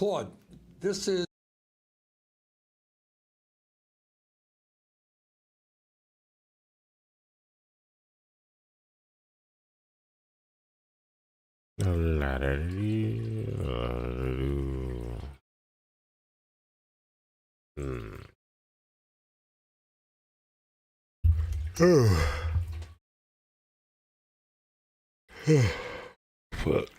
Claude, this is Fuck.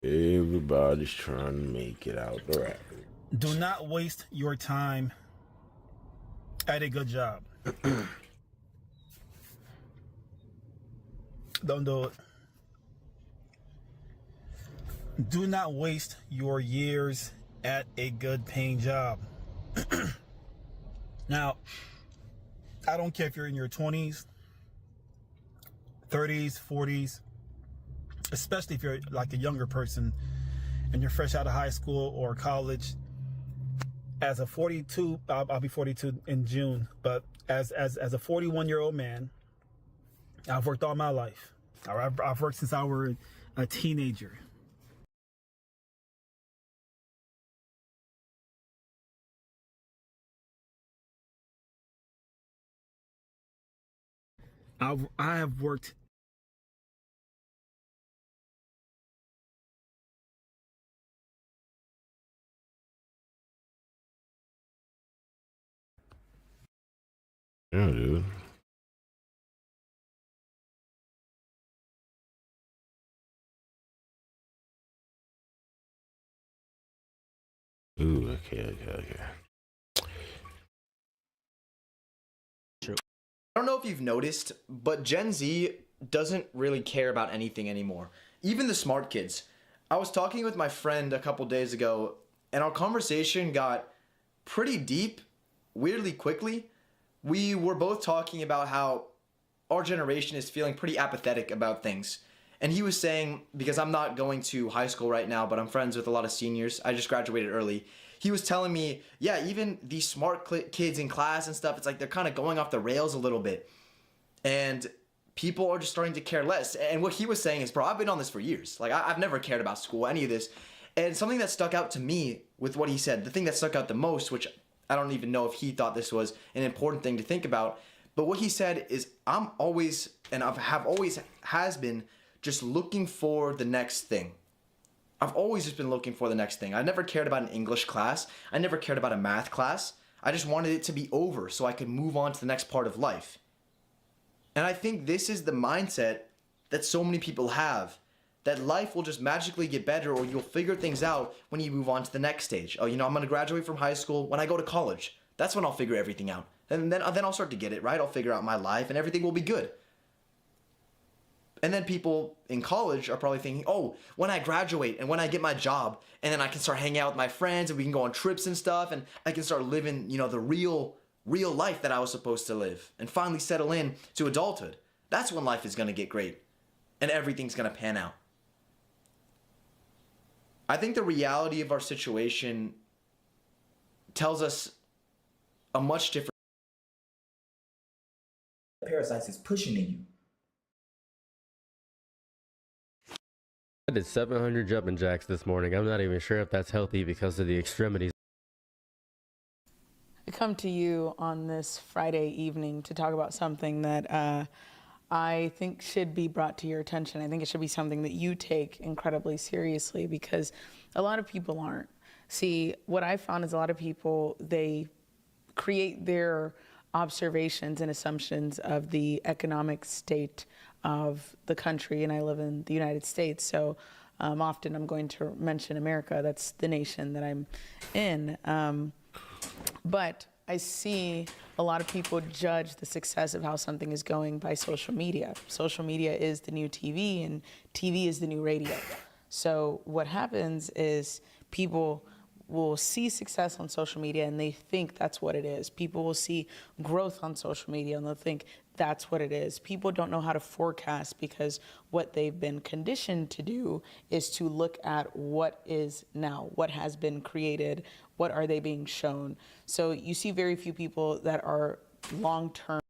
Everybody's trying to make it out the right. Do not waste your time at a good job. Don't do it. Do not waste your years at a good paying job. Now, I don't care if you're in your 20s, 30s, 40s, especially if you're like a younger person and you're fresh out of high school or college. As a 42, I'll be 42 in June, but as a 41-year-old man, I've worked all my life. I've worked since I was a teenager. I have worked. Yeah, dude. Ooh, okay. I don't know if you've noticed, but Gen Z doesn't really care about anything anymore. Even the smart kids. I was talking with my friend a couple days ago, and our conversation got pretty deep, weirdly quickly. We were both talking about how our generation is feeling pretty apathetic about things. And he was saying, because I'm not going to high school right now, but I'm friends with a lot of seniors. I just graduated early. He was telling me, yeah, even these smart kids in class and stuff, it's like they're kind of going off the rails a little bit. And people are just starting to care less. And what he was saying is, bro, I've been on this for years. Like, I've never cared about school, any of this. And something that stuck out to me with what he said, the thing that stuck out the most, which I don't even know if he thought this was an important thing to think about, but what he said is, I'm always, and have always has been, just looking for the next thing. I've always just been looking for the next thing. I never cared about an English class. I never cared about a math class. I just wanted it to be over so I could move on to the next part of life. And I think this is the mindset that so many people have, that life will just magically get better, or you'll figure things out when you move on to the next stage. Oh, you know, I'm going to graduate from high school. When I go to college, that's when I'll figure everything out. And then I'll start to get it, right? I'll figure out my life and everything will be good. And then people in college are probably thinking, oh, when I graduate and when I get my job, and then I can start hanging out with my friends and we can go on trips and stuff, and I can start living, you know, the real life that I was supposed to live, and finally settle in to adulthood. That's when life is going to get great and everything's going to pan out. I think the reality of our situation tells us a much different. Parasites is pushing in you. I did 700 jumping jacks this morning. I'm not even sure if that's healthy because of the extremities. I come to you on this Friday evening to talk about something that I think should be brought to your attention. I think it should be something that you take incredibly seriously, because a lot of people aren't. See, what I found is a lot of people, they create their observations and assumptions of the economic state of the country, and I live in the United States, so often I'm going to mention America. That's the nation that I'm in. But I see a lot of people judge the success of how something is going by social media. Social media is the new TV, and TV is the new radio. So what happens is people will see success on social media and they think that's what it is. People will see growth on social media and they'll think that's what it is. People don't know how to forecast, because what they've been conditioned to do is to look at what is now, what has been created, what are they being shown. So you see very few people that are long-term.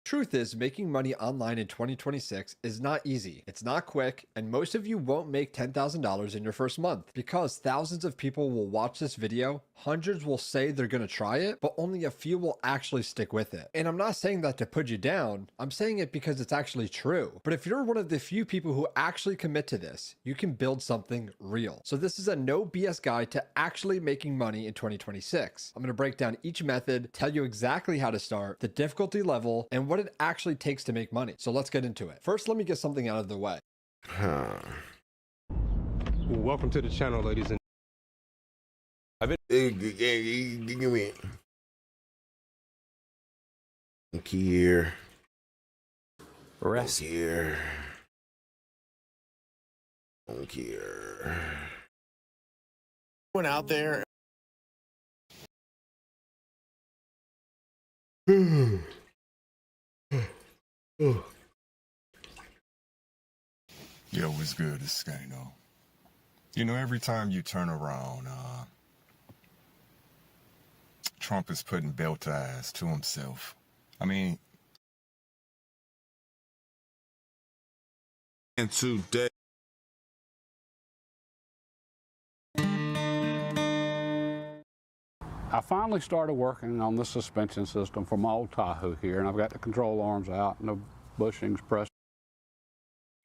Truth is, making money online in 2026 is not easy. It's not quick, and most of you won't make $10,000 in your first month because thousands of people will watch this video, hundreds will say they're gonna try it, but only a few will actually stick with it. And I'm not saying that to put you down, I'm saying it because it's actually true. But if you're one of the few people who actually commit to this, you can build something real. So this is a no BS guide to actually making money in 2026. I'm gonna break down each method, tell you exactly how to start, the difficulty level, and what it actually takes to make money. So let's get into it. First, let me get something out of the way. Welcome to the channel, ladies and Give me here. rest. Here. Here. Went out there. Yo, what's good? It's Skano. You know, every time you turn around, Trump is putting belt ties to himself. I mean, And today. I finally started working on the suspension system for my old Tahoe here, and I've got the control arms out and the bushings pressed.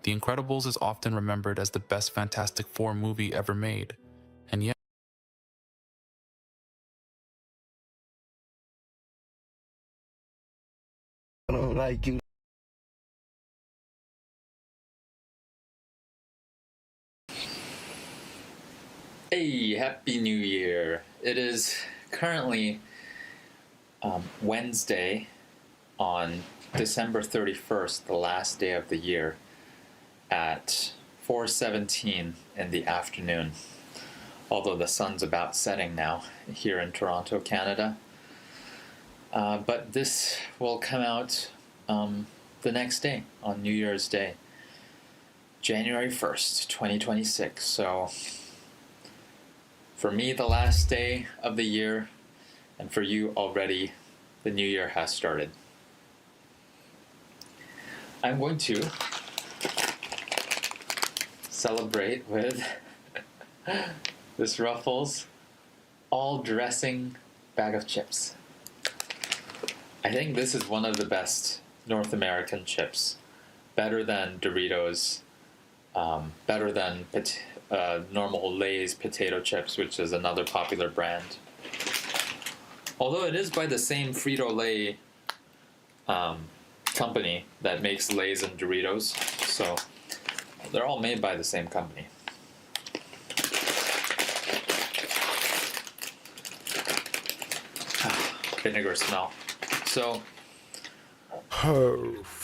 The Incredibles is often remembered as the best Fantastic Four movie ever made, and yet I don't like you. Hey, Happy New Year. It is currently Wednesday on December 31st, the last day of the year, at 4:17 in the afternoon. Although the sun's about setting now here in Toronto, Canada. But this will come out the next day, on New Year's Day, January 1st, 2026. So for me, the last day of the year, and for you already, the new year has started. I'm going to celebrate with this Ruffles all dressing bag of chips. I think this is one of the best North American chips. Better than Doritos, better than normal Lay's potato chips, which is another popular brand. Although it is by the same Frito-Lay company that makes Lay's and Doritos, so they're all made by the same company. Vinegar smell. So Perf.